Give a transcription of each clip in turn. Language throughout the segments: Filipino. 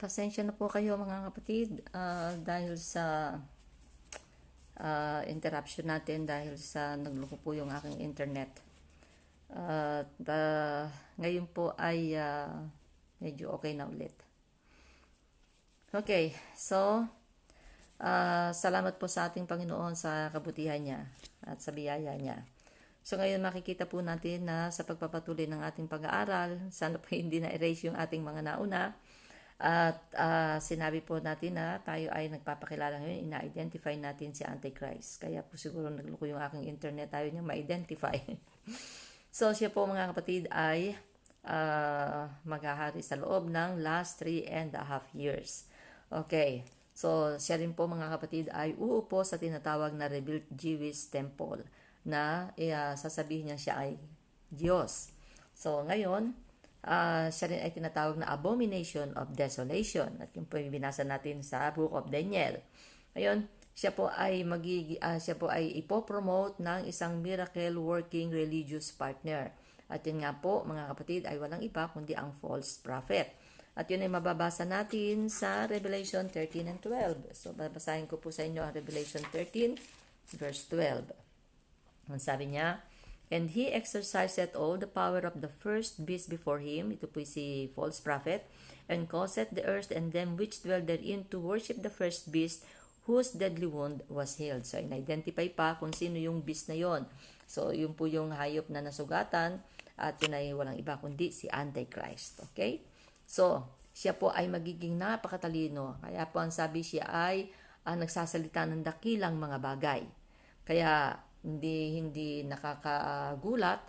Pasensya na po kayo mga kapatid dahil sa interruption natin dahil sa nagloko po yung aking internet. At ngayon po ay medyo okay na ulit. Okay, so salamat po sa ating Panginoon sa kabutihan niya at sa biyaya niya. So ngayon makikita po natin na sa pagpapatuloy ng ating pag-aaral, sana po hindi na-erase yung ating mga nauna. At sinabi po natin na tayo ay nagpapakilala ngayon, ina-identify natin si Antichrist. Kaya po siguro nagloko yung aking internet, tayo niya ma-identify. So siya po mga kapatid ay maghahari sa loob ng last 3.5 years. Okay, so siya rin po mga kapatid ay uupo sa tinatawag na rebuilt Jewish temple na sasabihin niya siya ay Diyos. So ngayon, siya rin ay tinatawag na abomination of desolation. At yung po yung binasa natin sa Book of Daniel. Ngayon, siya po ay ipopromote ng isang miracle working religious partner. At yun nga po, mga kapatid, ay walang iba kundi ang false prophet. At yun ay mababasa natin sa Revelation 13 and 12. So, babasahin ko po sa inyo ang Revelation 13, verse 12. Ang sabi niya, "And he exerciseth all the power of the first beast before him," ito po si false prophet, "and causeth the earth and them which dwell therein to worship the first beast, whose deadly wound was healed." So, in-identify pa kung sino yung beast na yon. So, yun po yung hayop na nasugatan at yun ay walang iba kundi si Antichrist. Okay? So, siya po ay magiging napakatalino. Kaya po ang sabi siya ay nagsasalita ng dakilang mga bagay. Kaya hindi nakakagulat,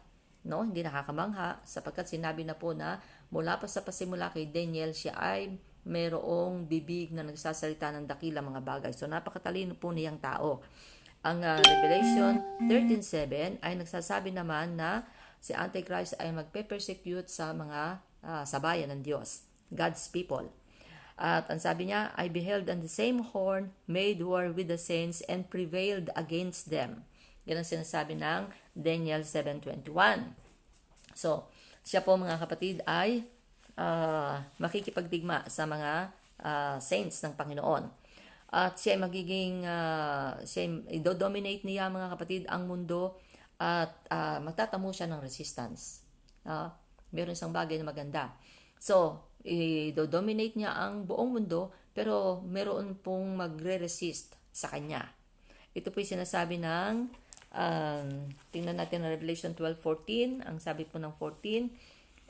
no? Hindi nakakamangha sapagkat sinabi na po na mula pa sa pasimula kay Daniel, siya ay mayroong bibig na nagsasalita ng dakilang mga bagay. So napakatalino po niyang tao. Ang Revelation 13:7 ay nagsasabi naman na si Antichrist ay magpe-persecute sa mga sa bayan ng Diyos, God's people. At ang sabi niya, "I beheld on the same horn made war with the saints and prevailed against them." Yan ang sinasabi ng Daniel 7:21. So, siya po mga kapatid ay makikipagdigma sa mga saints ng Panginoon. At siya ay magiging, i-dominate niya mga kapatid ang mundo at magtatamo siya ng resistance. Meron isang bagay na maganda. So, i-dominate niya ang buong mundo pero meron pong magre-resist sa kanya. Ito po yung sinasabi ng tingnan natin ang Revelation 12:14. Ang sabi po ng 14,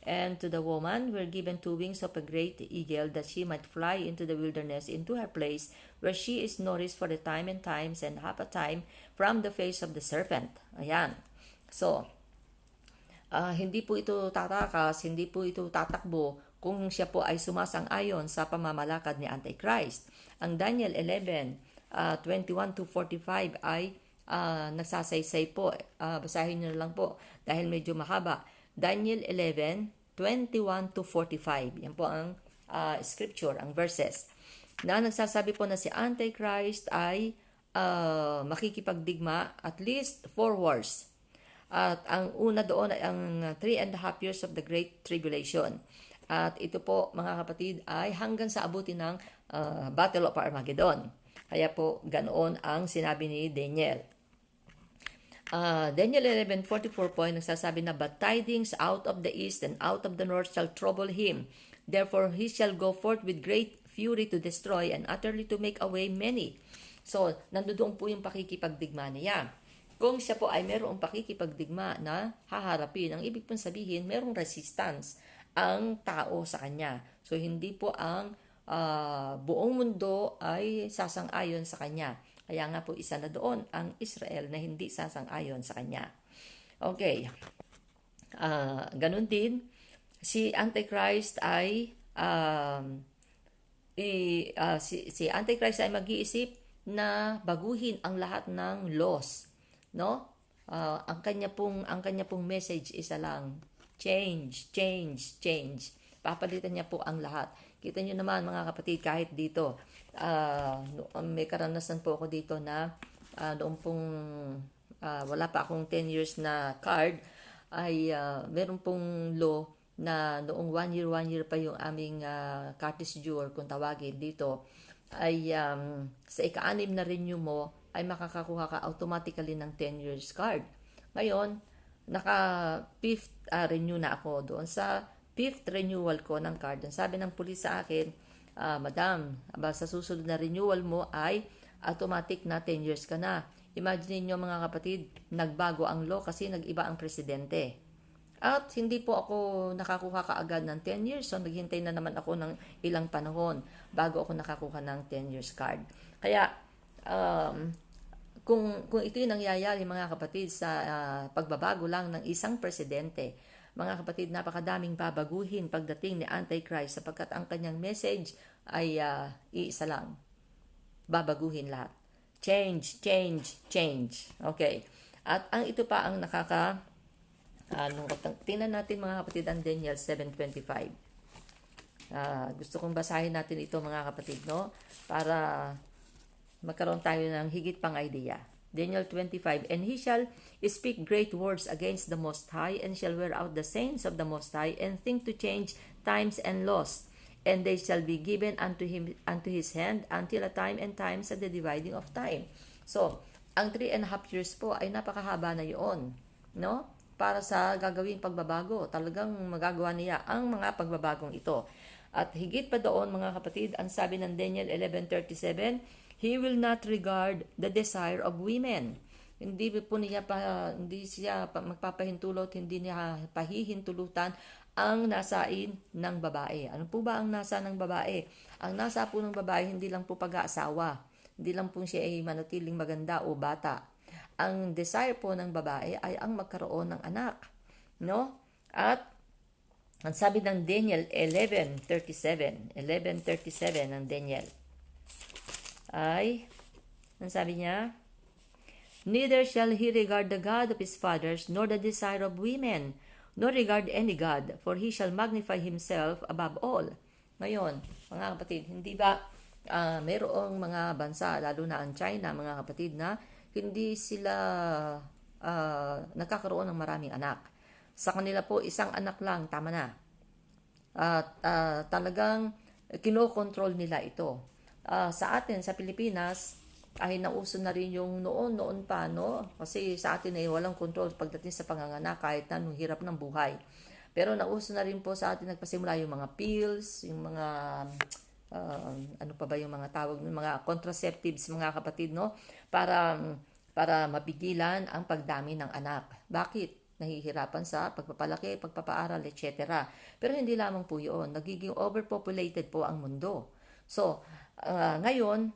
"And to the woman were given 2 wings of a great eagle, that she might fly into the wilderness, into her place, where she is nourished for the time and times and half a time from the face of the serpent." Ayan. So, hindi po ito tatakas, hindi po ito tatakbo kung siya po ay sumasang-ayon sa pamamalakad ni Antichrist. Ang Daniel 11:21-45 ay nagsasaysay po. Basahin nyo na lang po dahil medyo mahaba. Daniel 11:21-45. Yan po ang scripture, ang verses. Na nagsasabi po na si Antichrist ay makikipagdigma at least 4 wars. At ang una doon ay ang 3.5 years of the Great Tribulation. At ito po mga kapatid ay hanggang sa abutin ng Battle of Armageddon. Kaya po ganoon ang sinabi ni Daniel. Daniel 11:44 po ay nagsasabi na, "But tidings out of the east and out of the north shall trouble him. Therefore he shall go forth with great fury to destroy and utterly to make away many." So, nandoon po yung pakikipagdigma niya. Kung siya po ay mayroong pakikipagdigma na haharapin, ang ibig pong sabihin, mayroong resistance ang tao sa kanya. So, hindi po ang buong mundo ay sasang-ayon sa kanya. Kaya nga po isa na doon ang Israel na hindi sasang-ayon sa kanya. Okay. Ganun din, si Antichrist ay si Antichrist ay mag-iisip na baguhin ang lahat ng laws, no? Ang kanya pong message isa lang, change, change, change. Papalitan niya po ang lahat. Kita niyo naman mga kapatid, kahit dito, may karanasan po ako dito na noong pong wala pa akong 10 years na card, ay meron pong law na noong 1 year pa yung aming Curtis Jewel kung tawagin dito, ay sa ika-6 na renew mo ay makakakuha ka automatically ng 10 years card. Ngayon, naka 5th renew na ako doon. Sa 5th renewal ko ng card, sabi ng pulis sa akin, Madam, sa susunod na renewal mo ay automatic na 10 years ka na. Imagine niyo mga kapatid, nagbago ang law kasi nag-iba ang presidente. At hindi po ako nakakuha kaagad ng 10 years. So, naghintay na naman ako ng ilang panahon bago ako nakakuha ng 10 years card. Kaya, kung ito yung nangyayari mga kapatid sa pagbabago lang ng isang presidente, mga kapatid, napakadaming babaguhin pagdating ni Antichrist sapagkat ang kanyang message ay iisa lang. Babaguhin lahat. Change, change, change. Okay. At ito pa ang tingnan natin mga kapatid ang Daniel 7:25. Gusto kong basahin natin ito mga kapatid, no? Para magkaroon tayo ng higit pang idea. Daniel 25, And he shall speak great words against the Most High, and shall wear out the saints of the Most High, and think to change times and laws. And they shall be given unto his hand until a time and times at the dividing of time. So, ang 3.5 years po ay napakahaba na yun, no? Para sa gagawing pagbabago. Talagang magagawa niya ang mga pagbabagong ito. At higit pa doon mga kapatid, ang sabi ng Daniel 11:37, He will not regard the desire of women. Hindi siya magpapahintulot, hindi niya pahihintulutan ang nasain ng babae. Ano po ba ang nasa ng babae? Ang nasa po ng babae, hindi lang po pag-aasawa. Hindi lang po siya ay manatiling maganda o bata. Ang desire po ng babae ay ang magkaroon ng anak. No? At ang sabi ng Daniel 11:37 ng Daniel ay, ang sabi niya, Neither shall he regard the God of his fathers, nor the desire of women, nor regard any God, for he shall magnify himself above all. Ngayon, mga kapatid, hindi ba mayroong mga bansa, lalo na ang China, mga kapatid, na hindi sila nagkakaroon ng maraming anak. Sa kanila po, isang anak lang, tama na. At talagang kinokontrol nila ito. Sa atin, sa Pilipinas, ay nauso na rin yung noon pa, no? Kasi sa atin ay walang control pagdating sa panganganak kahit na nung hirap ng buhay. Pero nauso na rin po sa atin, nagpasimula yung mga pills, yung mga, ano pa ba yung mga tawag, mga contraceptives, mga kapatid, no? Para mapigilan ang pagdami ng anak. Bakit? Nahihirapan sa pagpapalaki, pagpapaaral, etc. Pero hindi lamang po yun. Nagiging overpopulated po ang mundo. So, ngayon,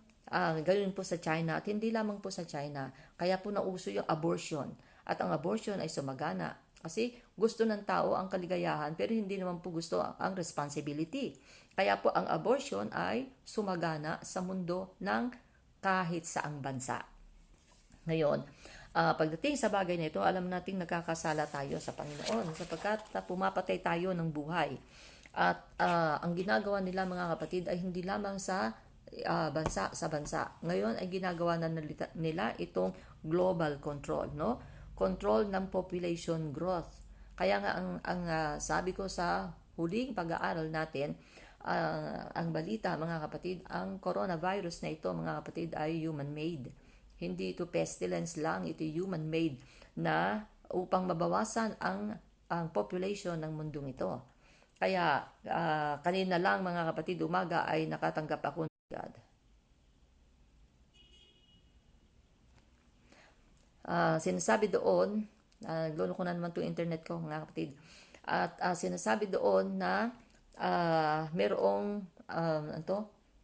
ganoon po sa China at hindi lamang po sa China. Kaya po nauso yung abortion. At ang abortion ay sumagana. Kasi gusto ng tao ang kaligayahan pero hindi naman po gusto ang responsibility. Kaya po ang abortion ay sumagana sa mundo ng kahit saang bansa. Ngayon, pagdating sa bagay na ito, alam nating nagkakasala tayo sa Panginoon sapagkat pumapatay tayo ng buhay. At ang ginagawa nila mga kapatid ay hindi lamang sa bansa sa bansa. Ngayon ay ginagawa na nila itong global control, no? Control ng population growth. Kaya nga ang sabi ko sa huling pag-aaral natin, ang balita mga kapatid, ang coronavirus na ito mga kapatid ay human-made. Hindi ito pestilence lang, ito human-made na upang mabawasan ang population ng mundong ito. Kaya kanina lang mga kapatid, umaga ay nakatanggap ako God. Sinasabi doon, lolo ko na naman itong internet ko mga kapatid, at sinasabi doon na merong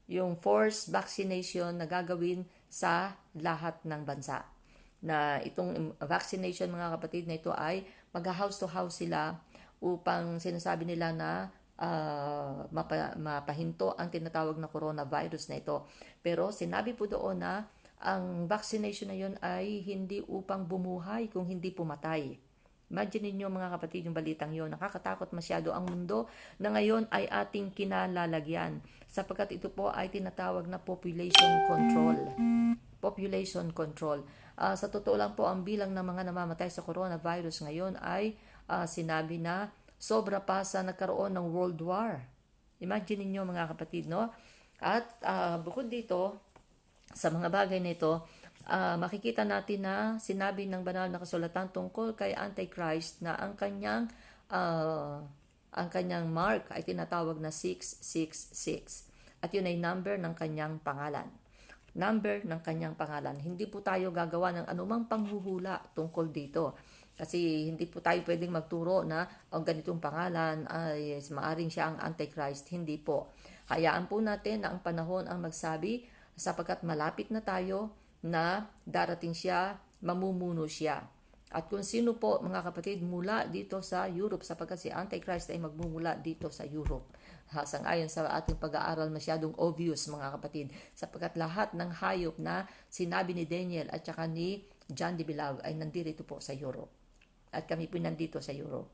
yung forced vaccination na gagawin sa lahat ng bansa. Na itong vaccination mga kapatid na ito ay mag-house to house sila upang sinasabi nila na mapahinto ang tinatawag na coronavirus na ito. Pero sinabi po doon na ang vaccination na yun ay hindi upang bumuhay kung hindi pumatay. Imagine niyo mga kapatid yung balitang yun. Nakakatakot masyado ang mundo na ngayon ay ating kinalalagyan sapagkat ito po ay tinatawag na population control. Population control. Sa totoo lang po, ang bilang ng mga namamatay sa coronavirus ngayon ay sinabi na sobra pa sa nagkaroon ng World War. Imagine niyo mga kapatid, no? At bukod dito, sa mga bagay na ito, makikita natin na sinabi ng banal na kasulatan tungkol kay Antichrist na ang kanyang mark ay tinatawag na 666. At yun ay number ng kanyang pangalan. Number ng kanyang pangalan. Hindi po tayo gagawa ng anumang panghuhula tungkol dito. Kasi hindi po tayo pwedeng magturo na ang ganitong pangalan ay maaring siya ang Antichrist. Hindi po. Hayaan po natin na ang panahon ang magsabi sapagkat malapit na tayo na darating siya, mamumuno siya. At kung sino po mga kapatid mula dito sa Europe sapagkat si Antichrist ay magmumula dito sa Europe. Sangayon sa ating pag-aaral masyadong obvious mga kapatid sapagkat lahat ng hayop na sinabi ni Daniel at saka ni John de Bilal ay nandito po sa Europe. At kami po nandito sa Europe.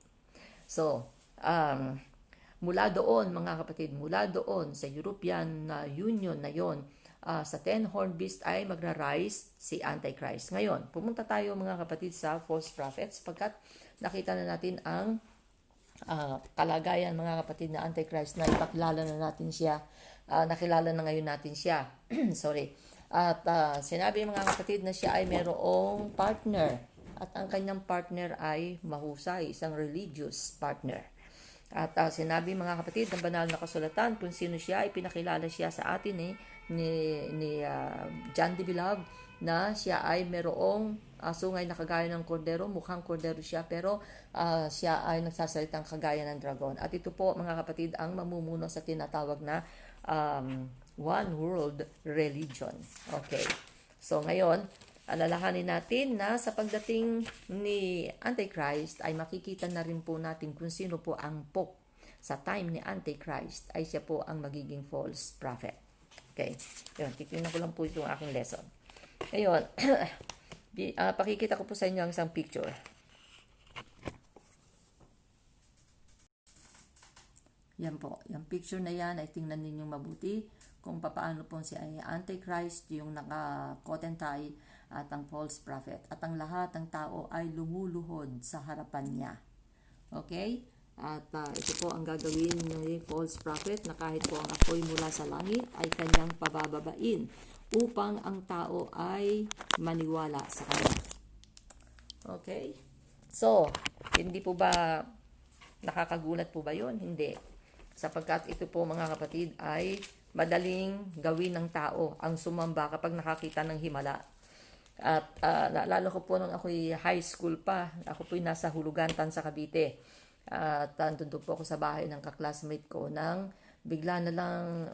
So, mula doon mga kapatid, mula doon sa European Union na yon, sa 10 horned beast ay magra-rise si Antichrist. Ngayon, pumunta tayo mga kapatid sa false prophets sapagkat nakita na natin ang kalagayan mga kapatid na Antichrist na ipakilala na natin siya. Nakilala na ngayon natin siya. Sorry. At sinabi mga kapatid na siya ay merong partner. At ang kanyang partner ay mahusay, isang religious partner. At sinabi mga kapatid ng banal na kasulatan kung sino siya, ay pinakilala siya sa atin ni John de Bilal na siya ay merong sungay na kagaya ng kordero, mukhang kordero siya pero siya ay nagsasalitang kagaya ng dragon. At ito po mga kapatid ang mamumuno sa tinatawag na one world religion. Okay. So ngayon, alalahanin natin na sa pagdating ni Antichrist ay makikita na rin po natin kung sino po ang Pope. Sa time ni Antichrist ay siya po ang magiging false prophet. Okay. Yun, titignan ko lang po itong aking lesson. Ngayon, pakikita ko po sa inyo ang isang picture. Yan po. Yung picture na yan ay tingnan ninyong mabuti kung paano po si Antichrist, yung naka-coat and tie, at ang false prophet. At ang lahat ng tao ay lumuluhod sa harapan niya. Okay? At ito po ang gagawin ng false prophet na kahit po ang apoy mula sa langit ay kanyang pabababain upang ang tao ay maniwala sa kanya. Okay? So, hindi po ba nakakagulat po ba yun? Hindi. Sapagkat ito po mga kapatid ay madaling gawin ng tao ang sumamba kapag nakakita ng himala. At naalala ko po nung ako'y high school pa, ako po'y nasa Hulugantan sa Cavite. At nandun po ako sa bahay ng kaklasmate ko nang bigla na lang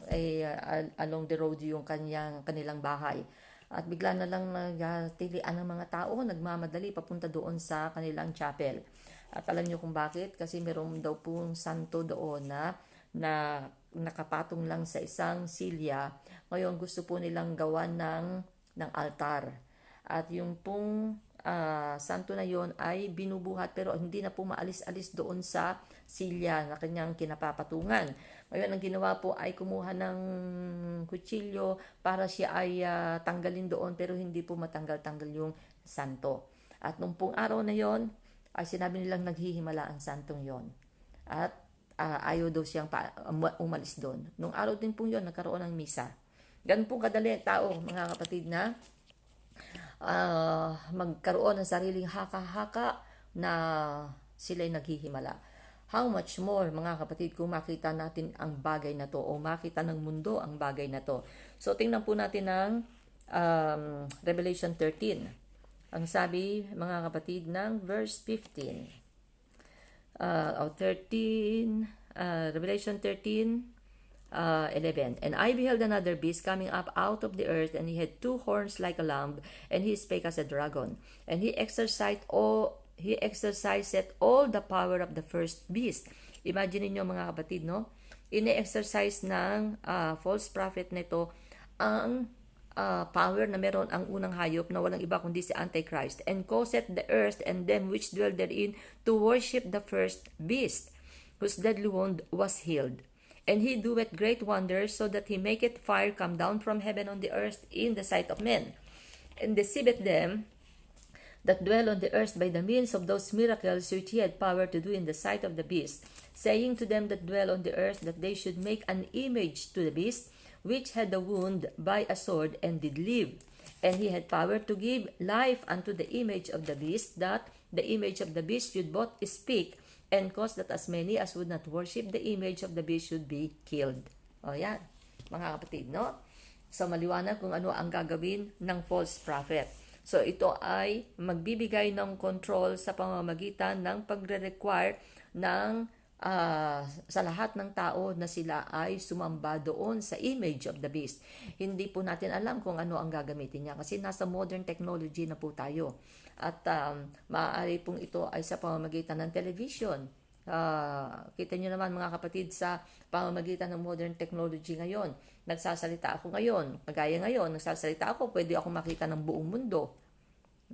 along the road yung kanilang bahay. At bigla na lang nagtilian ng mga tao, nagmamadali papunta doon sa kanilang chapel. At alam niyo kung bakit? Kasi meron daw pong santo doon na nakapatong lang sa isang silya. Ngayon gusto po nilang gawan ng altar. At yung pong santo na yon ay binubuhat pero hindi na po maalis-alis doon sa silya na kanyang kinapapatungan. Ngayon ang ginawa po ay kumuha ng kutsilyo para siya ay tanggalin doon pero hindi po matanggal-tanggal yung santo. At nung pong araw na yon ay sinabi nilang naghihimala ang santong yon. At ayaw daw siyang umalis doon. Nung araw din po yon nagkaroon ng misa. Ganun po kadali tao mga kapatid na magkaroon ng sariling haka-haka na sila'y naghihimala. How much more mga kapatid kung makita natin ang bagay na to o makita ng mundo ang bagay na to. So tingnan po natin ang Revelation 13. Ang sabi mga kapatid ng verse 15. Revelation 13 11. And I beheld another beast coming up out of the earth, and he had 2 horns like a lamb, and he spake as a dragon. And he exercised all the power of the first beast. Imagine niyo mga kapatid, no? Ine-exercise ng false prophet nito ang power na meron ang unang hayop na walang iba kundi si Antichrist, and causeth the earth and them which dwell therein to worship the first beast, whose deadly wound was healed. And he doeth great wonders, so that he maketh fire come down from heaven on the earth in the sight of men, and deceiveth them that dwell on the earth by the means of those miracles which he had power to do in the sight of the beast, saying to them that dwell on the earth that they should make an image to the beast, which had a wound by a sword and did live. And he had power to give life unto the image of the beast, that the image of the beast should both speak and cause that as many as would not worship the image of the beast should be killed. O yan, mga kapatid, no? So maliwanag kung ano ang gagawin ng false prophet. So ito ay magbibigay ng control sa pamamagitan ng pagre-require ng sa lahat ng tao na sila ay sumamba doon sa image of the beast. Hindi po natin alam kung ano ang gagamitin niya kasi nasa modern technology na po tayo. At maaari pong ito ay sa pamamagitan ng television. Kita nyo naman mga kapatid sa pamamagitan ng modern technology ngayon. Nagsasalita ako ngayon. Kagaya ngayon, nagsasalita ako, pwede ako makita ng buong mundo.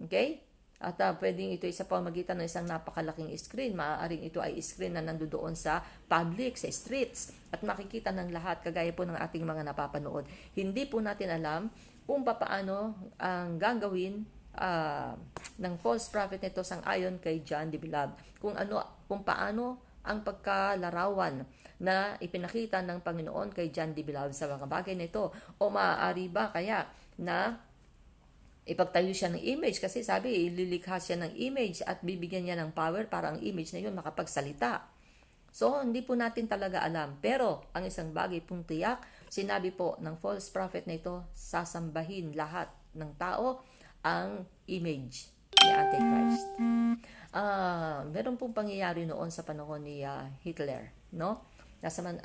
Okay? At pwedeng ito ay sa pamamagitan ng isang napakalaking screen. Maaaring ito ay screen na nandoon sa public, sa streets. At makikita ng lahat, kagaya po ng ating mga napapanood. Hindi po natin alam kung paano ang gagawin ng false prophet nito sang-ayon kay John the Beloved. Kung paano ang pagkalarawan na ipinakita ng Panginoon kay John the Beloved sa mga bagay nito. O maaari ba kaya na ipagtayo siya ng image kasi sabi, ililikha siya ng image at bibigyan niya ng power para ang image na yun makapagsalita. So, hindi po natin talaga alam. Pero, ang isang bagay pong tiyak, sinabi po ng false prophet na ito, sasambahin lahat ng tao ang image ni Antichrist. Meron pong pangyayari noon sa panahon ni Hitler, no?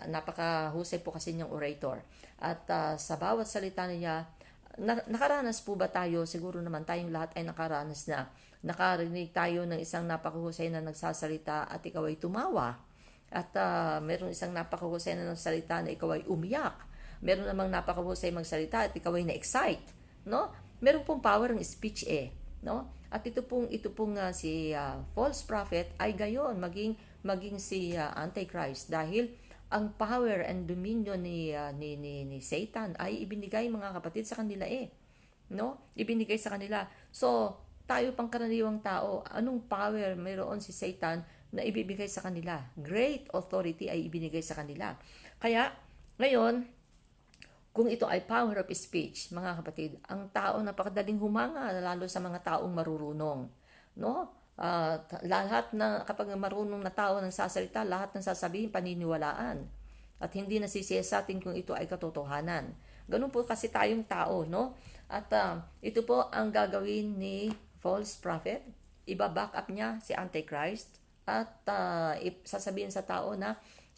Napakahusay po kasi niyang orator. At sa bawat salita niya, nakaranas po ba tayo? Siguro naman tayong lahat ay nakaranas na. Nakarinig tayo ng isang napakahusay na nagsasalita at ikaw ay tumawa. At meron isang napakahusay na nagsalita na ikaw ay umiyak. Meron namang napakahusay magsalita at ikaw ay na-excite, no? Meron pong power ng speech no? At ito pong si false prophet ay gayon maging si Antichrist dahil ang power and dominion ni Satan ay ibinigay mga kapatid sa kanila no? Ibinigay sa kanila. So, tayo pang karaniwang tao, anong power mayroon si Satan na ibibigay sa kanila? Great authority ay ibinigay sa kanila. Kaya, ngayon, kung ito ay power of speech, mga kapatid, ang tao napakadaling humanga, lalo sa mga taong marurunong. No? Lahat na, kapag marunong na tao nang sasalita, lahat ng sasabihin paniniwalaan. At hindi nasisiya sa atin kung ito ay katotohanan. Ganun po kasi tayong tao, no? At ito po ang gagawin ni false prophet. Iba-back up niya si Antichrist at sasabihin sa tao na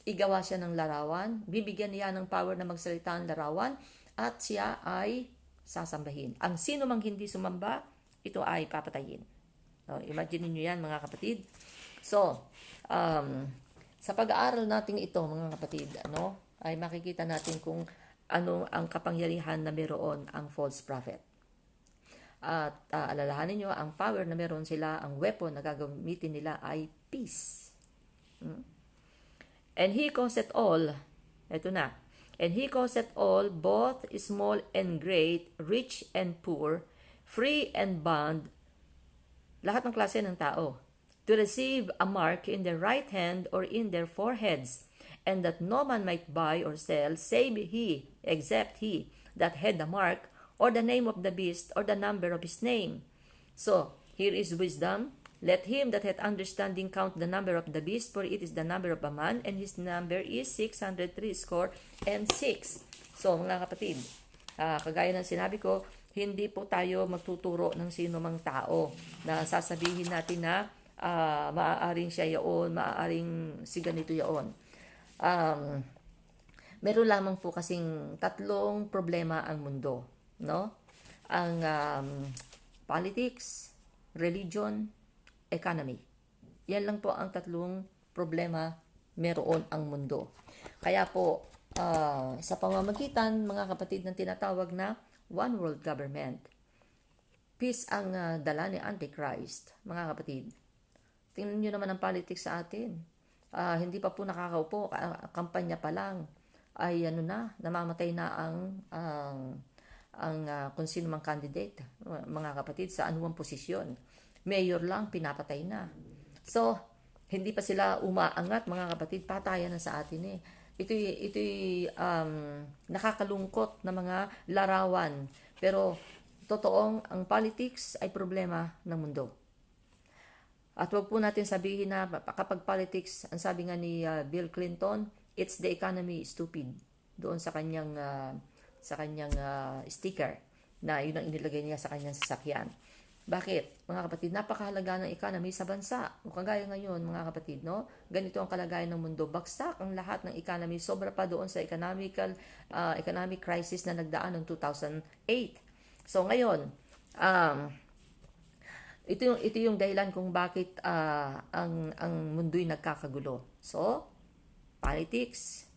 igawa siya ng larawan, bibigyan niya ng power na magsalita ang larawan, at siya ay sasambahin. Ang sino mang hindi sumamba, ito ay papatayin. So, imagine niyo yan mga kapatid. So, sa pag-aaral natin ito mga kapatid, ay makikita natin kung ano ang kapangyarihan na meron ang false prophet. At alalahanin niyo, ang power na meron sila, ang weapon na gagamitin nila ay peace. And he causeth all, eto na, and he causeth all, both small and great, rich and poor, free and bond, lahat ng klase ng tao, to receive a mark in their right hand or in their foreheads, and that no man might buy or sell, save he, except he that had the mark, or the name of the beast, or the number of his name. So, here is wisdom. Let him that hath understanding count the number of the beast, for it is the number of a man, and his number is 636. So, mga kapatid, kagaya ng sinabi ko, hindi po tayo magtuturo ng sino mang tao na sasabihin natin na maaaring siya yaon, maaaring si ganito yaon. Meron lamang po kasing tatlong problema ang mundo, no? Ang politics, religion, economy. Yan lang po ang tatlong problema meron ang mundo. Kaya po, sa pamamagitan, mga kapatid, ng tinatawag na one world government, peace ang dala ni Antichrist, mga kapatid. Tingnan nyo naman ang politics sa atin. Hindi pa po nakakaupo, kampanya pa lang, ay namamatay na ang kung sino mang candidate, mga kapatid, sa anuang posisyon. mayor lang, pinapatay na. So, hindi pa sila umaangat, mga kapatid, patayan na sa atin eh. Ito'y nakakalungkot na mga larawan. Pero, totoong, ang politics ay problema ng mundo. At wag po natin sabihin na kapag politics, ang sabi nga ni Bill Clinton, it's the economy stupid. Doon sa kanyang sticker na yun ang inilagay niya sa kanyang sasakyan. Bakit? Mga kapatid, napakahalaga ng economy sa bansa. O kagaya ngayon, mga kapatid, no? Ganito ang kalagayan ng mundo. Bagsak ang lahat ng economy. Sobra pa doon sa economic crisis na nagdaan noong 2008. So ngayon, ito yung dahilan kung bakit ang mundo'y nagkakagulo. So, politics,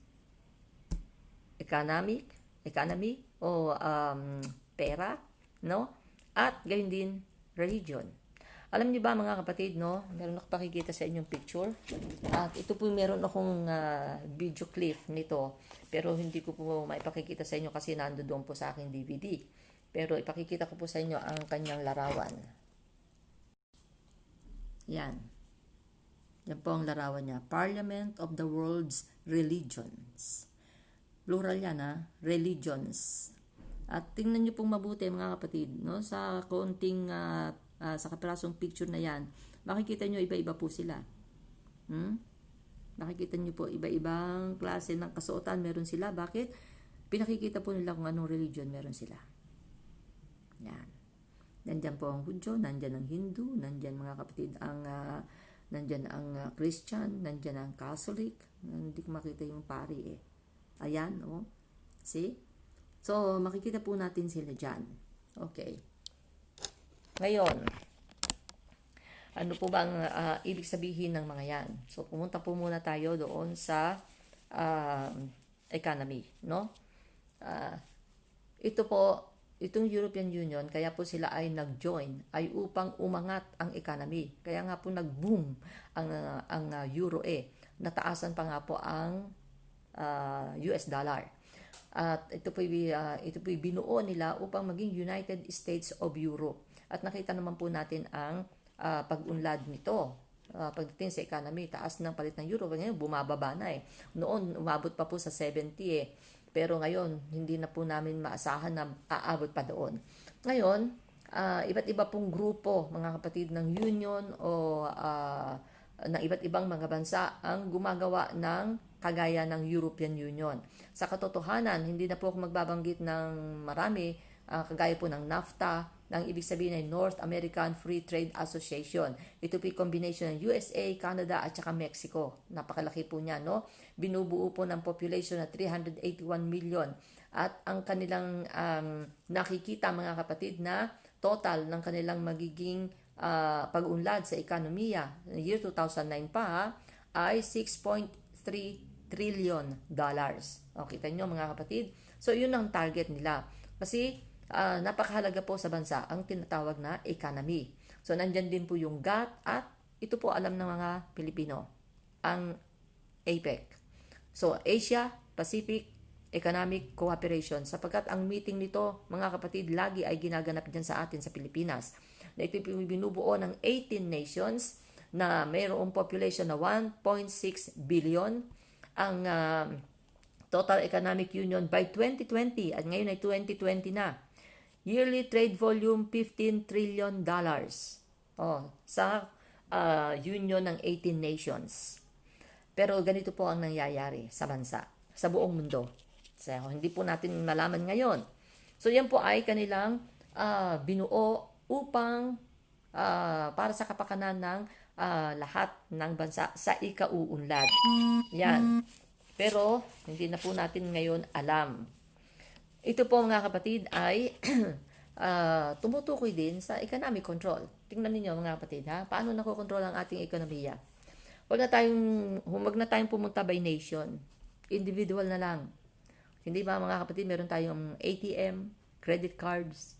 economy o pera, no? At gayon din religion. Alam niyo ba, mga kapatid, no? Meron ako pakikita sa inyong picture. At ito po meron akong video clip nito. Pero hindi ko po maipakikita sa inyo kasi nandoon po sa aking DVD. Pero ipakikita ko po sa inyo ang kanyang larawan. Yan. Yan po ang larawan niya. Parliament of the World's Religions. Plural yan ha. Religions. At tingnan niyo pong mabuti, mga kapatid, no? Sa konting sa kapirasong picture na yan, makikita niyo iba-iba po sila. Makikita niyo po iba-ibang klase ng kasuotan meron sila. Bakit? Pinakikita po nila kung anong religion meron sila. Yan. Nandyan po ang Hudyo, nandyan ang Hindu, nandyan, mga kapatid, nandyan ang Christian, nandyan ang Catholic. Hindi ko makita yung pari eh. Ayan, oh. See? So, makikita po natin sila dyan. Okay. Ngayon, ano po bang ibig sabihin ng mga yan? So, pumunta po muna tayo doon sa economy, no? Itong European Union, kaya po sila ay nag-join, ay upang umangat ang economy. Kaya nga po nag-boom ang euro eh. Nataasan pa nga po ang US dollar. At ito po'y binuo nila upang maging United States of Europe. At nakita naman po natin ang pag-unlad nito. Pagdating sa economy, taas ng palit ng euro. Ngayon, bumababa na eh. Noon, umabot pa po sa 70 eh. Pero ngayon, hindi na po namin maasahan na aabot pa doon. Ngayon, iba't iba pong grupo, mga kapatid, ng union o ng iba't ibang mga bansa ang gumagawa ng kagaya ng European Union. Sa katotohanan, hindi na po ako magbabanggit ng marami, kagaya po ng NAFTA, ang ibig sabihin ay North American Free Trade Association. Ito po yung combination ng USA, Canada at saka Mexico. Napakalaki po niya, no? Binubuo po ng population na 381 million. At ang kanilang nakikita, mga kapatid, na total ng kanilang magiging pag-unlad sa ekonomiya year 2009 pa ay $6.3 trillion. O, kita nyo, mga kapatid? So, yun ang target nila. Kasi napakahalaga po sa bansa ang tinatawag na economy. So, nandyan din po yung GATT at ito po alam ng mga Pilipino, ang APEC. So, Asia Pacific Economic Cooperation, sapagkat ang meeting nito, mga kapatid, lagi ay ginaganap dyan sa atin sa Pilipinas. Na ito yung binubuo ng 18 nations na mayroong population na 1.6 billion. Ang Total Economic Union by 2020 at ngayon ay 2020 na. Yearly trade volume $15 trillion. Sa union ng 18 nations. Pero ganito po ang nangyayari sa bansa, sa buong mundo. So, hindi po natin malaman ngayon. So, yan po ay kanilang binuo upang para sa kapakanan ng lahat ng bansa sa ikauunlad. Yan. Pero, hindi na po natin ngayon alam. Ito po, mga kapatid, ay tumutukoy din sa economic control. Tingnan niyo, mga kapatid, ha? Paano nakokontrol ang ating ekonomiya? Huwag na tayong pumunta by nation. Individual na lang. Hindi ba, mga kapatid, meron tayong ATM, credit cards,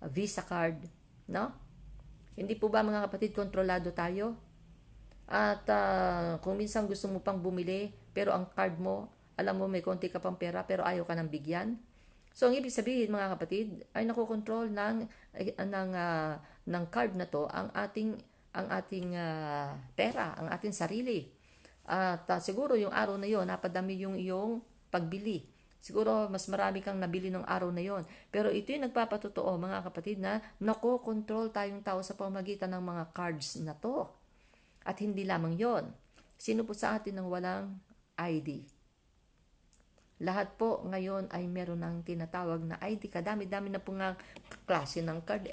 Visa card, no? Hindi po ba, mga kapatid, kontrolado tayo? At kung minsan gusto mo pang bumili, pero ang card mo, alam mo may konti ka pang pera, pero ayaw ka nang bigyan, So, ang ibig sabihin mga kapatid, ay nakokontrol ng card na to ang ating pera, ang ating sarili. At siguro yung araw na yon napadami yung iyong pagbili. Siguro mas marami kang nabili ng araw na yon. Pero ito yung nagpapatotoo mga kapatid na nakokontrol tayong tao sa pamamagitan ng mga cards na to. At hindi lamang yon. Sino po sa atin ang walang ID? Lahat po ngayon ay meron ng tinatawag na ID. Kadami-dami na po nga klase ng card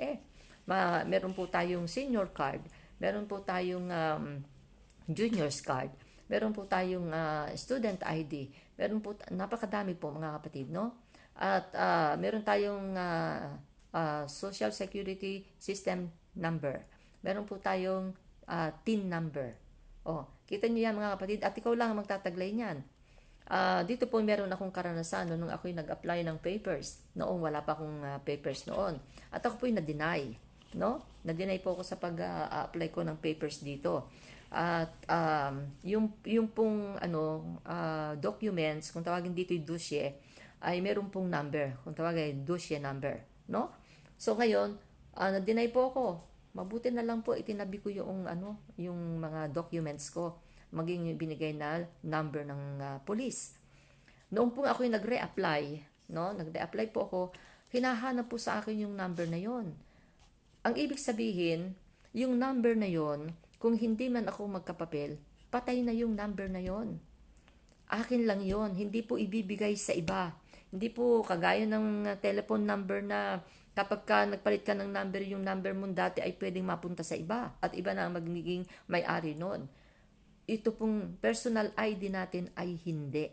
meron po tayong senior card, meron po tayong juniors card, meron po tayong student ID, meron po, napakadami po mga kapatid, no? At meron tayong social security system number, meron po tayong TIN number. Kita niyo yan mga kapatid, at ikaw lang ang magtataglay niyan. Dito po meron akong karanasan nung ako'y nag-apply ng papers. Noong wala pa akong papers noon. At ako po'y na-deny. No? Na-deny po ako sa pag-apply ko ng papers dito. At yung pong documents, kung tawagin dito yung dossier, ay meron pong number. Kung tawagin dossier number. No? So ngayon, na-deny po ako. Mabuti na lang po itinabi ko yung mga documents ko, maging binigay na number ng police. Noong po ako'y nag-reapply, no? Nag-reapply po ako, hinahanap po sa akin yung number na yon. Ang ibig sabihin, yung number na yon, kung hindi man ako magkapapel, patay na yung number na yon. Akin lang yon, hindi po ibibigay sa iba. Hindi po kagaya ng telephone number na kapag ka nagpalit ka ng number, yung number mo dati ay pwedeng mapunta sa iba at iba na ang magiging may-ari noon. Ito pong personal ID natin ay hindi.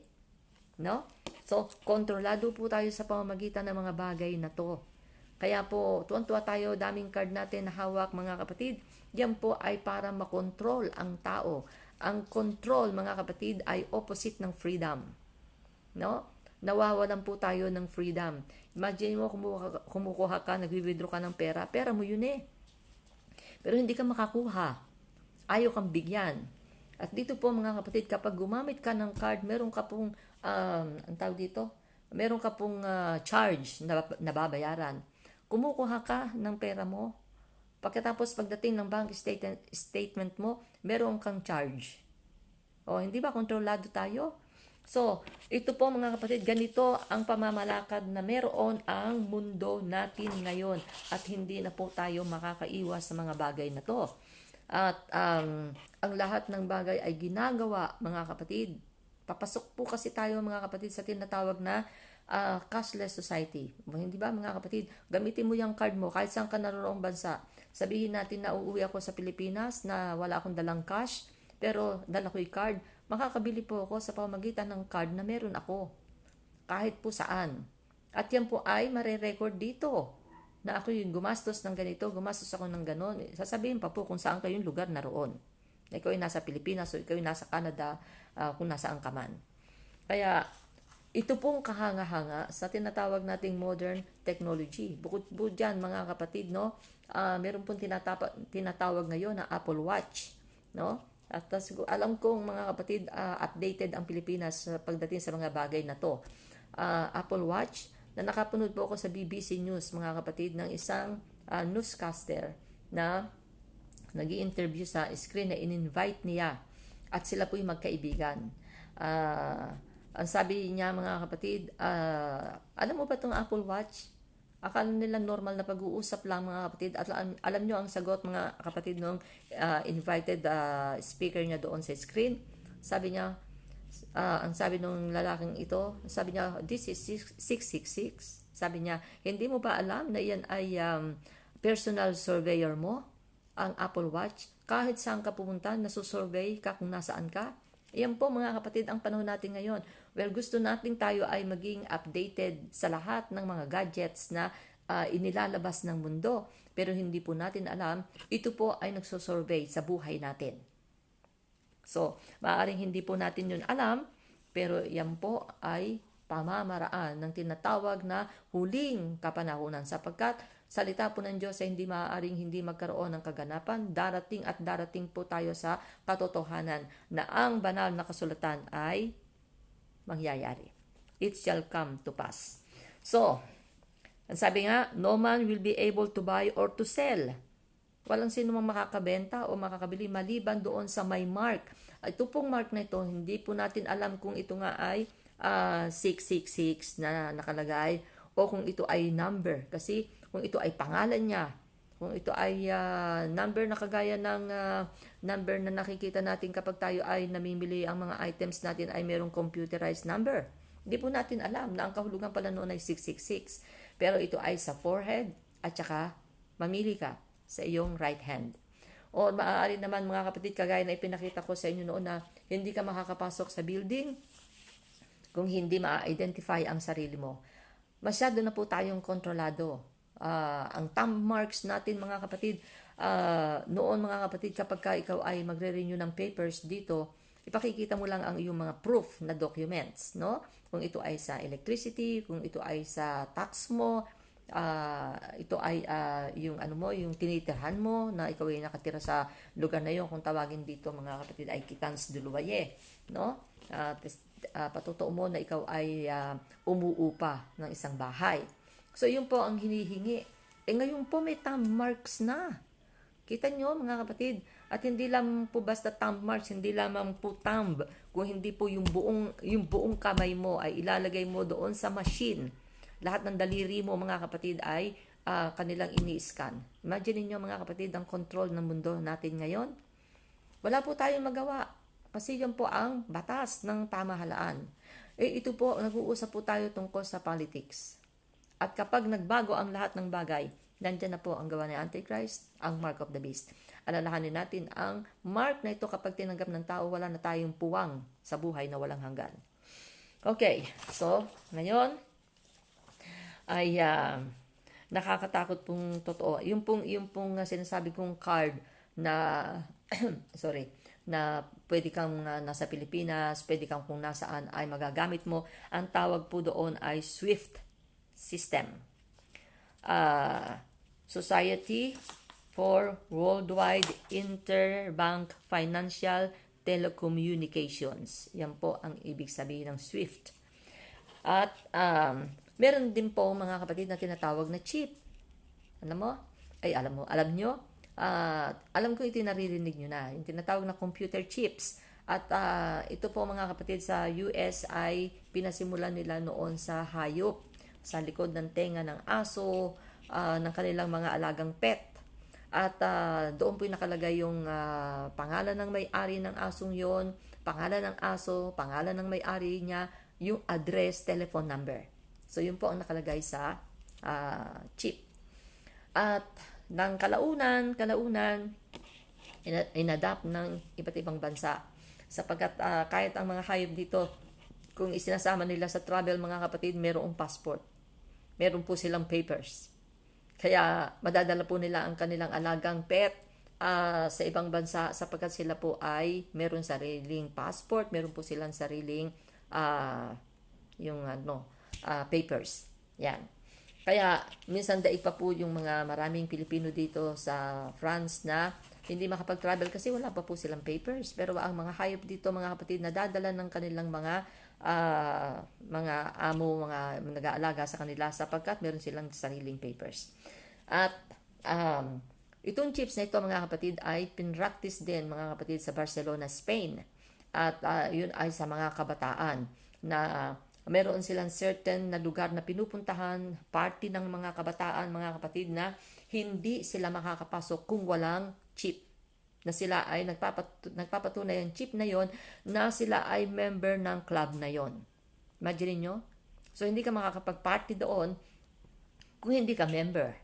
No? So, kontrolado po tayo sa pamamagitan ng mga bagay na to. Kaya po, tuwan-tuwa tayo, daming card natin na hawak mga kapatid. Yan po ay para makontrol ang tao. Ang control mga kapatid ay opposite ng freedom. No? Nawawalan po tayo ng freedom. Imagine mo, kumukuha ka, nag-withdraw ka ng pera. Pera mo yun Pero hindi ka makakuha. Ayaw kang bigyan. At dito po mga kapatid, kapag gumamit ka ng card, meron ka pong, ang tawag dito, meron ka pong charge na babayaran. Kumukuha ka ng pera mo, pagkatapos pagdating ng bank statement mo, meron kang charge. Hindi ba kontrolado tayo? So, ito po mga kapatid, ganito ang pamamalakad na meron ang mundo natin ngayon at hindi na po tayo makakaiwas sa mga bagay na to. At ang lahat ng bagay ay ginagawa mga kapatid. Papasok po kasi tayo mga kapatid sa tinatawag na cashless society. Hindi ba mga kapatid? Gamitin mo yung card mo kahit saan ka naroong bansa. Sabihin natin na uuwi ako sa Pilipinas na wala akong dalang cash, pero dala ko yung card. Makakabili po ako sa pamamagitan ng card na meron ako. Kahit po saan. At yan po ay mare-record dito. Na ako yung gumastos ng ganito, gumastos ako ng ganon. Sasabihin pa po kung saan kayong lugar naroon. Ikaw ay nasa Pilipinas o ikaw ay nasa Canada, kung nasaan ka man. Kaya, ito pong kahanga-hanga sa tinatawag nating modern technology. Bukod po dyan, mga kapatid, no, meron pong tinatawag ngayon na Apple Watch. No? At alam kong mga kapatid, updated ang Pilipinas pagdating sa mga bagay na to. Apple Watch, na nakapunod po ako sa BBC News, mga kapatid, ng isang newscaster na nag-i-interview sa screen na in-invite niya at sila po yung magkaibigan. Ang sabi niya mga kapatid, alam mo ba itong Apple Watch? Akala nila normal na pag-uusap lang mga kapatid at alam nyo ang sagot mga kapatid nung invited speaker niya doon sa screen. Sabi niya, ang sabi nung lalaking ito, sabi niya, this is 666. Sabi niya, hindi mo ba alam na yan ay personal surveyor mo, ang Apple Watch? Kahit saan ka pumunta, nasusurvey ka kung nasaan ka. Yan po mga kapatid ang panahon natin ngayon. Well, gusto natin tayo ay maging updated sa lahat ng mga gadgets na inilalabas ng mundo. Pero hindi po natin alam, ito po ay nagsusurvey sa buhay natin. So, maaaring hindi po natin yun alam, pero yan po ay pamamaraan ng tinatawag na huling kapanahunan sapagkat salita po ng Diyos ay hindi maaaring hindi magkaroon ng kaganapan. Darating at darating po tayo sa katotohanan na ang banal na kasulatan ay mangyayari. It shall come to pass. So, ang sabi nga, no man will be able to buy or to sell. Walang sino mang makakabenta o makakabili maliban doon sa may mark. Ito pong mark na ito, hindi po natin alam kung ito nga ay 666 na nakalagay o kung ito ay number. Kasi kung ito ay pangalan niya, kung ito ay number na kagaya ng number na nakikita natin kapag tayo ay namimili, ang mga items natin ay merong computerized number. Hindi po natin alam na ang kahulugan pala noon ay 666. Pero ito ay sa forehead at saka mamili ka sa iyong right hand. O maaari naman mga kapatid, kagaya na ipinakita ko sa inyo noon na hindi ka makakapasok sa building kung hindi ma-identify ang sarili mo. Masyado na po tayong kontrolado. Ang thumb marks natin mga kapatid, noon mga kapatid, kapag ka ikaw ay magre-renew ng papers dito, ipakikita mo lang ang iyong mga proof na documents, no? Kung ito ay sa electricity, kung ito ay sa tax mo, ito ay yung ano mo, yung tinitirhan mo na ikaw ay nakatira sa lugar na yon, kung tawagin dito mga kapatid ay quittance de loyer, no? Patutuo mo na ikaw ay umuupa ng isang bahay. So yun po ang hinihingi. Ngayon po may thumb marks na. Kita nyo mga kapatid, at hindi lang po basta thumb marks, hindi lamang po thumb, kung hindi po yung buong kamay mo ay ilalagay mo doon sa machine. Lahat ng daliri mo mga kapatid ay kanilang ini-scan. Imagine niyo mga kapatid ang control ng mundo natin ngayon. Wala po tayong magawa kasi yan po ang batas ng pamahalaan. Ito po, nag-uusap po tayo tungkol sa politics. At kapag nagbago ang lahat ng bagay, nandiyan na po ang gawa ni Antichrist, ang mark of the beast. Alalahanin natin ang mark na ito kapag tinanggap ng tao, wala na tayong puwang sa buhay na walang hanggan. Okay, so ngayon ay nakakatakot pong totoo. Yung pong sinasabi kong card na sorry, na pwede kang nasa Pilipinas, pwede kang kung nasaan ay magagamit mo. Ang tawag po doon ay SWIFT system. Society for Worldwide Interbank Financial Telecommunications. Yan po ang ibig sabihin ng SWIFT. At meron din po mga kapatid na tinatawag na chip. Alam nyo, alam ko ito naririnig nyo na, yung tinatawag na computer chips. At ito po mga kapatid sa US ay pinasimulan nila noon sa hayop, sa likod ng tenga ng aso, ng kanilang mga alagang pet. At doon po nakalagay yung pangalan ng may-ari ng asong yon, pangalan ng aso, pangalan ng may-ari niya, yung address, telephone number. So yun po ang nakalagay sa chip. At ng kalaunan, inadapt ng iba't ibang bansa. Sapagkat kahit ang mga hayop dito, kung isinasama nila sa travel mga kapatid, merong passport. Meron po silang papers. Kaya madadala po nila ang kanilang alagang pet sa ibang bansa sapagkat sila po ay meron sariling passport, meron po silang sariling papers. Yan. Kaya minsan daig pa po yung mga maraming Pilipino dito sa France na hindi makapag-travel kasi wala pa po silang papers. Pero ang mga hayop dito mga kapatid nadadala ng kanilang mga amo, mga nag-aalaga sa kanila sapagkat meron silang sariling papers. At itong chips na ito mga kapatid ay pinractice din mga kapatid sa Barcelona, Spain. At yun ay sa mga kabataan na meron silang certain na lugar na pinupuntahan, party ng mga kabataan mga kapatid na hindi sila makakapasok kung walang chip. Na sila ay nagpapatunay ang chip na yon na sila ay member ng club na yon. Imagine nyo? So, hindi ka makakapag-party doon kung hindi ka member.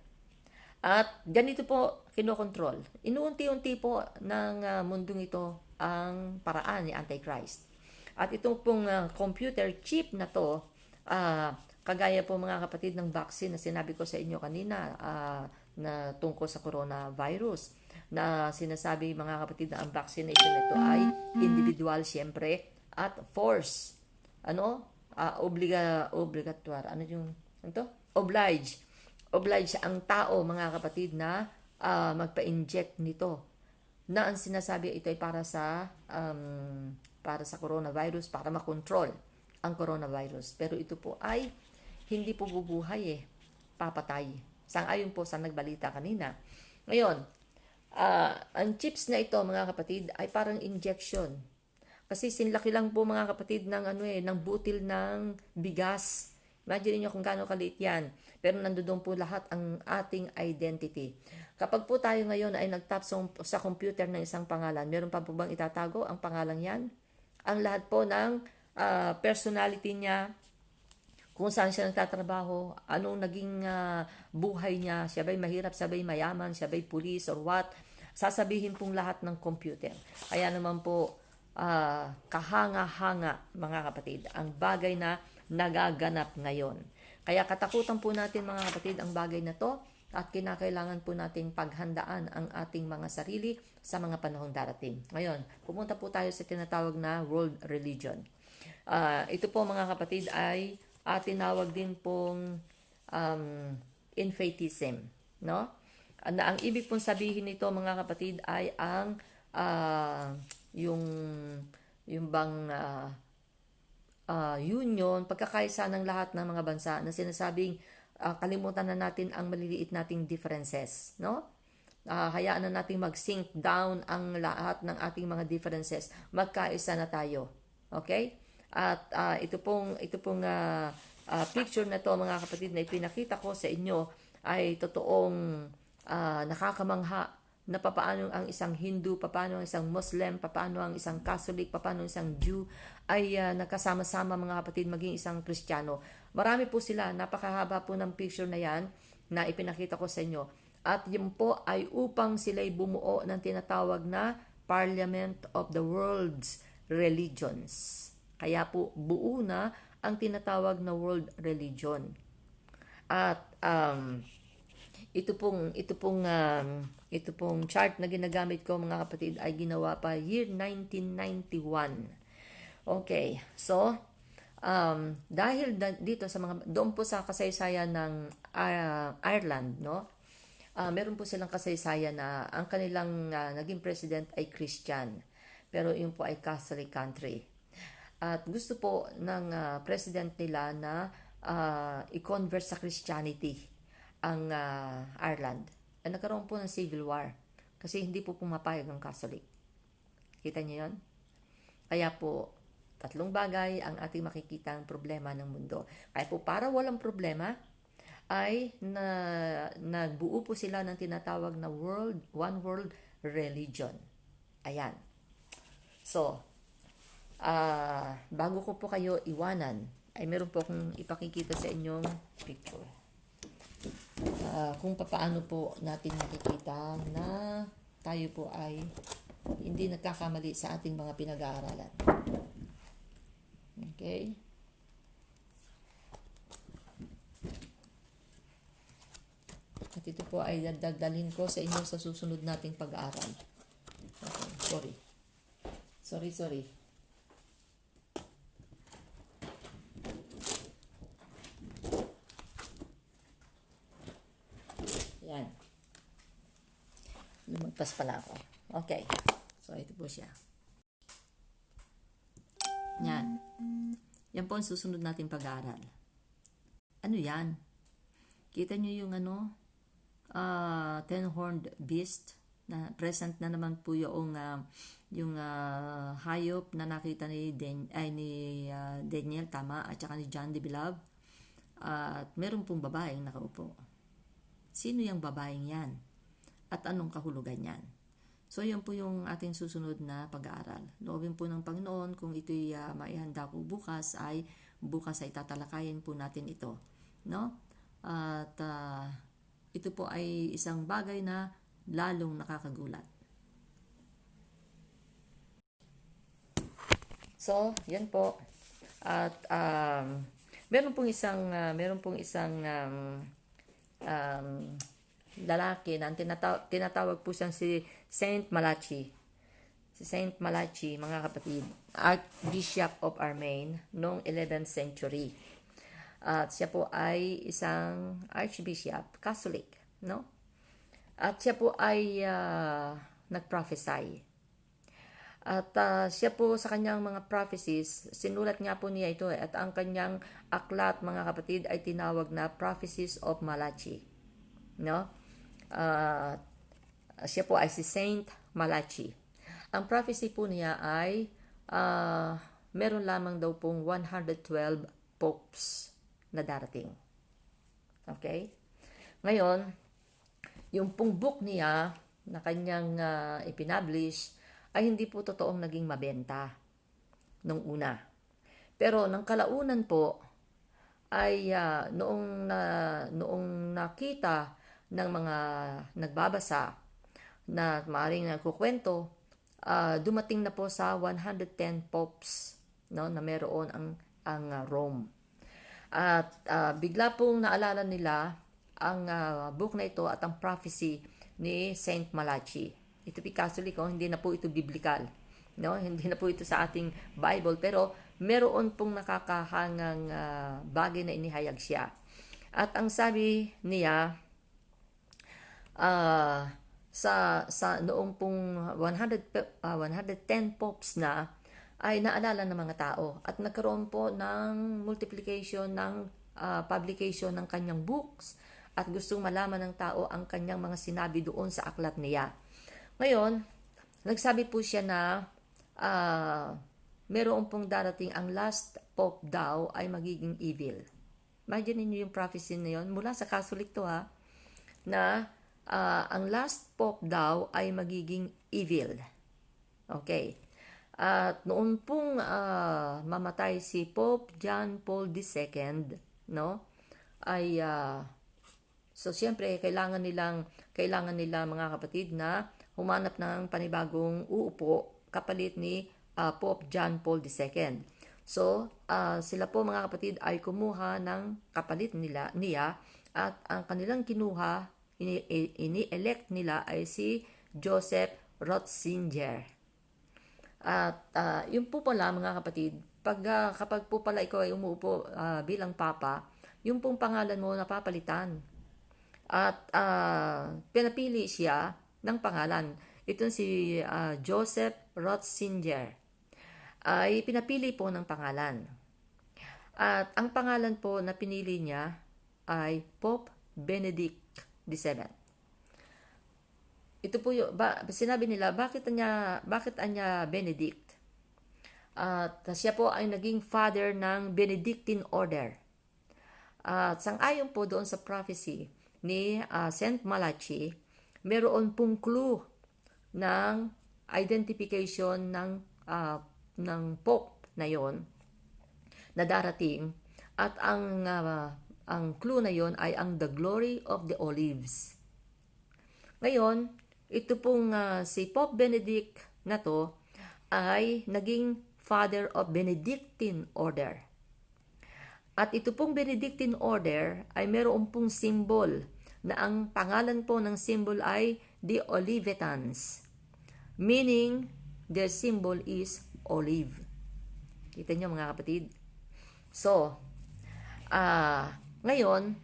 At ganito po kinokontrol. Inuunti-unti po ng mundong ito ang paraan ni Antichrist. At itong pong computer chip na to, kagaya po mga kapatid ng vaccine na sinabi ko sa inyo kanina na tungkol sa coronavirus, na sinasabi mga kapatid na ang vaccination nito ay individual siyempre at force. Obligatoire. Oblige ang tao mga kapatid na magpa-inject nito. Na ang sinasabi ito ay para sa coronavirus, para makontrol ang coronavirus. Pero ito po ay hindi po bubuhay papatay. Sang-ayon po sa nagbalita kanina. Ngayon, ang chips na ito mga kapatid ay parang injection. Kasi sinlaki lang po mga kapatid ng ng butil ng bigas. Imagine niyo kung gaano kaliit 'yan. Pero nandoon po lahat ang ating identity. Kapag po tayo ngayon ay nag-tap sa computer ng isang pangalan, meron pa po bang itatago ang pangalang 'yan? Ang lahat po ng personality niya, kung saan siya nagtatrabaho, anong naging buhay niya, siya ba'y mahirap, siya ba'y mayaman, siya ba'y pulis or what, sasabihin pong lahat ng computer. Kaya naman po, kahanga-hanga mga kapatid, ang bagay na nagaganap ngayon. Kaya katakutan po natin mga kapatid ang bagay na to at kinakailangan po nating paghandaan ang ating mga sarili sa mga panahong darating. Ngayon, pumunta po tayo sa tinatawag na world religion. Ito po mga kapatid ay tinawag din pong infatism, no? Na ang ibig pong sabihin nito mga kapatid ay ang yung bang union, pagkakaisa ng lahat ng mga bansa na sinasabing kalimutan na natin ang maliliit nating differences, no? Hayaan na natin mag-sink down ang lahat ng ating mga differences. Magkaisa na tayo. Okay? At ito pong picture na to mga kapatid na ipinakita ko sa inyo ay totoong nakakamangha na papaano ang isang Hindu, papaano ang isang Muslim, papaano ang isang Catholic, papaano ang isang Jew ay nakasama-sama mga kapatid, maging isang Kristiyano. Marami po sila, napakahaba po ng picture na yan na ipinakita ko sa inyo. At yun po ay upang sila'y bumuo ng tinatawag na Parliament of the World's Religions. Kaya po buo na ang tinatawag na world religion. At ito pong chart na ginagamit ko mga kapatid ay ginawa pa year 1991. Okay, so dahil dito sa doon po sa kasaysayan ng Ireland, no? Meron po silang kasaysayan na ang kanilang naging president ay Christian, pero yun po ay Catholic country. At gusto po ng president nila na i-convert sa Christianity ang Ireland. At nagkaroon po ng civil war kasi hindi po pumapayag ng Catholic. Kita niyo yun? Kaya po, tatlong bagay ang ating makikitang problema ng mundo. Kaya po para walang problema, ay nagbuo po sila ng tinatawag na one world religion. Ayan. So, bago ko po kayo iwanan, ay meron po akong ipakikita sa inyong picture. Kung paano po natin nakikita na tayo po ay hindi nagkakamali sa ating mga pinag-aaralan. Okay? At ito po ay dadalhin ko sa inyo sa susunod nating pag-aaral. Okay, sorry. Yan. Lumagpas pala ako. Okay. So, ito po siya. Yan. Yan po ang susunod nating pag-aaral. Ano yan? Kita nyo yung ten-horned beast na present na naman po yung hayop na nakita ni Daniel, tama, at saka ni John de Villeneuve. At meron pong babaeng nakaupo. Sino yung babaeng yan? At anong kahulugan yan? So, yan po yung ating susunod na pag-aaral. Loobin po ng Panginoon, kung ito'y maihanda ko bukas ay tatalakayin po natin ito. No? At ito po ay isang bagay na lalong nakakagulat. So, yan po. At meron pong isang lalaki na tinatawag po siyang si Saint Malachi. Si Saint Malachi, mga kapatid, Archbishop of Armagh noong 11th century. At siya po ay isang Archbishop, Catholic, no? At siya po ay nag-prophesy. At siya po sa kanyang mga prophecies, sinulat nga po niya ito at ang kanyang aklat mga kapatid ay tinawag na Prophecies of Malachi. No? Uh, Siya po ay si Saint Malachi. Ang prophecy po niya ay meron lamang daw pong 112 popes na darating. Okay? Ngayon, yung pong book niya na kanyang ipinablish ay hindi po totoong naging mabenta nung una. Pero nang kalaunan po ay noong nakita ng mga nagbabasa na maaaring nagkukwento, dumating na po sa 110 popes, no, na meron ang Rome. At bigla pong naalala nila ang book na ito at ang prophecy ni Saint Malachi. Ito po Catholic, hindi na po ito biblical. No? Hindi na po ito sa ating Bible, pero meron pong nakakahangang bagay na inihayag siya. At ang sabi niya, sa noong pong 110 popes na, ay naalala ng mga tao at nagkaroon po ng multiplication ng publication ng kanyang books at gustong malaman ng tao ang kanyang mga sinabi doon sa aklat niya. Ngayon, nagsabi po siya na meron pong darating ang last pope daw ay magiging evil. Imagine niyo yung prophecy na yun, mula sa Catholic to na ang last pope daw ay magiging evil. Okay. At noon pong mamatay si Pope John Paul II, no? Ay so siyempre kailangan nila mga kapatid na humanap ng panibagong uupo kapalit ni Pope John Paul II. So sila po mga kapatid ay kumuha ng kapalit niya at ang kanilang kinuha, ini-elect nila ay si Joseph Ratzinger. At yun po pala mga kapatid, kapag po pala ikaw ay umuupo bilang papa, yung pong pangalan mo napapalitan. At pinapili siya ng pangalan. Ito si Joseph Ratzinger. Ay pinapili po ng pangalan. At ang pangalan po na pinili niya ay Pope Benedict XVII. Ito po sinabi nila, bakit anya Benedict? At siya po ay naging father ng Benedictine Order. At sang-ayon po doon sa prophecy ni Saint Malachi, meron pong clue ng identification ng Pope na yon na darating. At ang clue na yon ay ang The Glory of the Olives. Ngayon, ito pong si Pope Benedict na to ay naging father of Benedictine Order. At ito pong Benedictine Order ay meron pong symbol na ang pangalan po ng symbol ay the Olivetans. Meaning, their symbol is olive. Kita niyo mga kapatid? So, ngayon,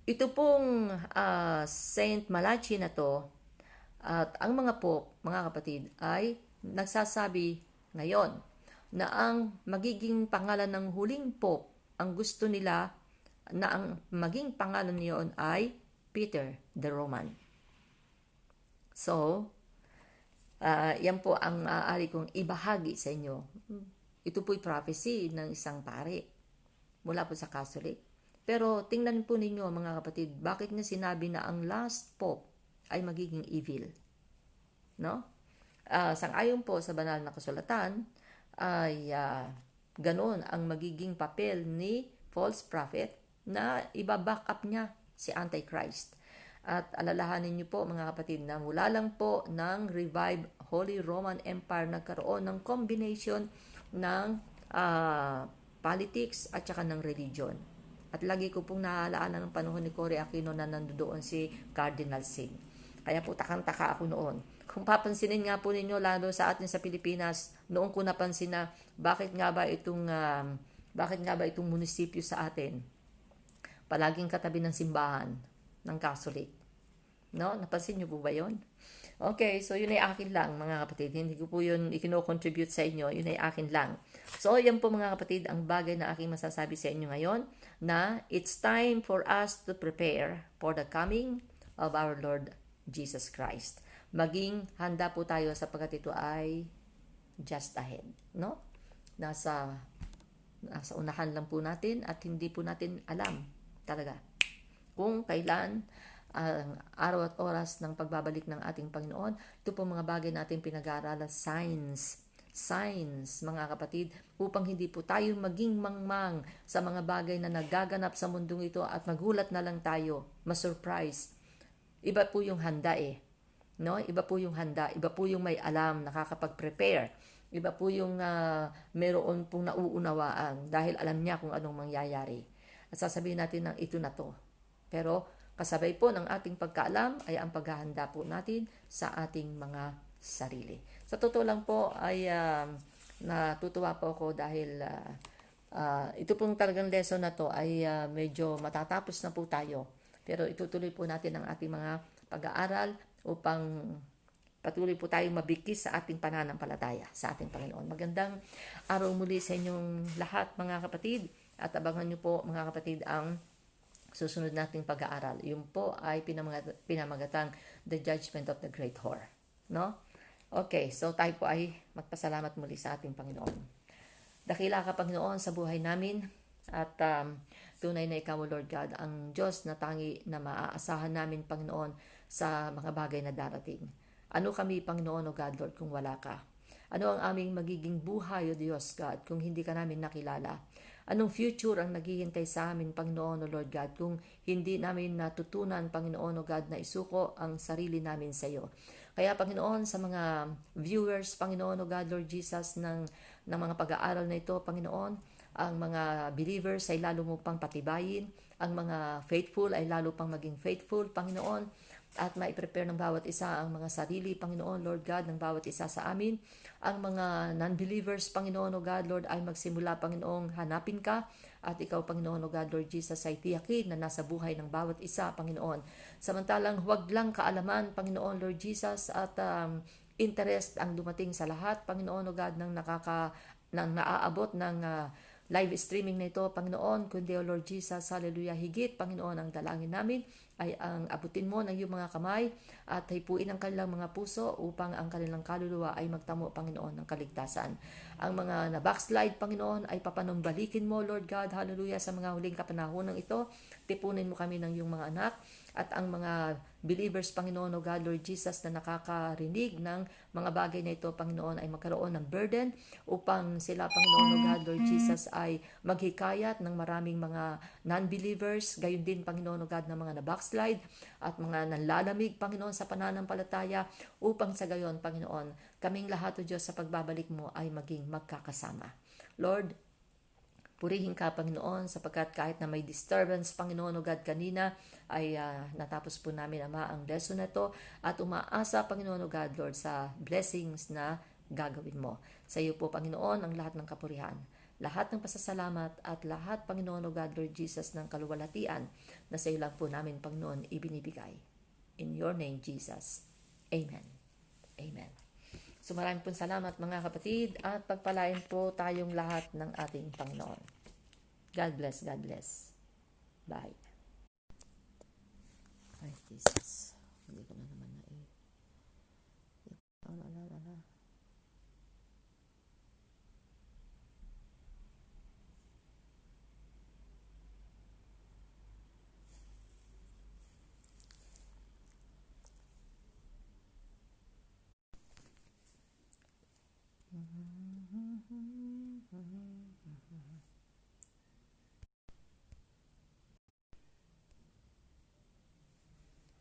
ito pong Saint Malachi na to, at ang mga pope, mga kapatid, ay nagsasabi ngayon na ang magiging pangalan ng huling pope, ang gusto nila na ang maging pangalan niyon ay Peter the Roman. So, yan po ang maaari kong ibahagi sa inyo. Ito po'y prophecy ng isang pare mula po sa Catholic. Pero tingnan po ninyo mga kapatid, bakit niya sinabi na ang last pope ay magiging evil? No? Sang-ayon po sa banal na kasulatan ay ganoon ang magiging papel ni false prophet na ibaback up niya si Antichrist. At alalahanin niyo po mga kapatid na mula lang po ng revived Holy Roman Empire nagkaroon ng combination ng politics at saka ng religion. At lagi ko pong naaalala ng panahon ni Cory Aquino na nandoon si Cardinal Sin. Kaya po takang-taka ako noon. Kung papansinin nga po ninyo, lalo sa atin sa Pilipinas, noon ko napansin na bakit nga ba itong munisipyo sa atin palaging katabi ng simbahan ng Catholic. No? Napansin niyo po ba yon? Okay, so yun ay akin lang mga kapatid. Hindi ko po yun ikino-contribute sa inyo. Yun ay akin lang. So yan po mga kapatid ang bagay na aking masasabi sa inyo ngayon na it's time for us to prepare for the coming of our Lord Jesus Christ. Maging handa po tayo sapagkat ito ay just ahead. No? Nasa unahan lang po natin at hindi po natin alam talaga kung kailan ang araw at oras ng pagbabalik ng ating Panginoon. Ito po mga bagay natin pinag-aaralan, signs, mga kapatid, upang hindi po tayo maging mangmang sa mga bagay na nagaganap sa mundong ito at magulat na lang tayo, ma-surprise. Iba po yung handa no? Iba po yung handa, iba po yung may alam, nakakapag-prepare. Iba po yung meron pong nauunawaan dahil alam niya kung anong mangyayari. At sasabihin natin ng ito na to. Pero kasabay po ng ating pagkaalam ay ang paghahanda po natin sa ating mga sarili. Sa totoo lang po ay natutuwa po ako dahil ito pong talagang lesson na to ay medyo matatapos na po tayo. Pero itutuloy po natin ang ating mga pag-aaral upang patuloy po tayong mabigkis sa ating pananampalataya sa ating Panginoon. Magandang araw muli sa inyong lahat mga kapatid at abangan niyo po mga kapatid ang susunod nating pag-aaral. Yun po ay pinamagatang The Judgment of the Great Whore. No? Okay, so tayo po ay magpasalamat muli sa ating Panginoon. Dakila ka Panginoon sa buhay namin at tunay na ikaw, Lord God, ang Diyos na tangi na maaasahan namin, Panginoon, sa mga bagay na darating. Ano kami, Panginoon, O God, Lord, kung wala ka? Ano ang aming magiging buhay, O Diyos, God, kung hindi ka namin nakilala? Anong future ang naghihintay sa amin, Panginoon, O Lord God, kung hindi namin natutunan, Panginoon, O God, na isuko ang sarili namin sa iyo? Kaya, Panginoon, sa mga viewers, Panginoon, O God, Lord Jesus, ng mga pag-aaral na ito, Panginoon, ang mga believers ay lalo mo pang patibayin, ang mga faithful ay lalo pang maging faithful, Panginoon, at maiprepare ng bawat isa ang mga sarili, Panginoon, Lord God, ng bawat isa sa amin. Ang mga non-believers, Panginoon, O God, Lord, ay magsimula, Panginoong, hanapin ka. At ikaw, Panginoon, O God, Lord Jesus, ay tiyakin na nasa buhay ng bawat isa, Panginoon. Samantalang huwag lang kaalaman, Panginoon, Lord Jesus, at interest ang dumating sa lahat, Panginoon, O God, ng naaabot ng live streaming na ito, Panginoon, kundi, O Lord Jesus, hallelujah, higit, Panginoon, ang dalangin namin ay ang abutin mo ng iyong mga kamay at hipuin ang kanilang mga puso upang ang kanilang kaluluwa ay magtamo, Panginoon, ng kaligtasan. Ang mga na-backslide, Panginoon, ay papanumbalikin mo, Lord God, hallelujah, sa mga huling kapanahonan ito. Tipunin mo kami ng iyong mga anak at ang mga believers, Panginoon, O God, Lord Jesus, na nakakarinig ng mga bagay na ito, Panginoon, ay magkaroon ng burden upang sila, Panginoon, O God, Lord Jesus, ay maghikayat ng maraming mga non-believers, gayon din, Panginoon, O God, na mga na-backslide at mga nanlalamig, Panginoon, sa pananampalataya upang sa gayon, Panginoon, kaming lahat, O Diyos, sa pagbabalik mo ay maging magkakasama. Lord, purihin ka, Panginoon, sapagkat kahit na may disturbance, Panginoon, O God, kanina ay natapos po namin, Ama, ang lesson na ito at umaasa, Panginoon, O God, Lord, sa blessings na gagawin mo. Sa iyo po, Panginoon, ang lahat ng kapurihan, lahat ng pasasalamat at lahat, Panginoon, O God, Lord Jesus, ng kaluwalhatian na sa iyo lang po namin, Panginoon, ibinibigay. In your name, Jesus. Amen. Amen. So maraming pong salamat mga kapatid at pagpalain po tayong lahat ng ating Panginoon. God bless, God bless. Bye. Ay, Jesus. Hindi ko na naman na Mm-hmm.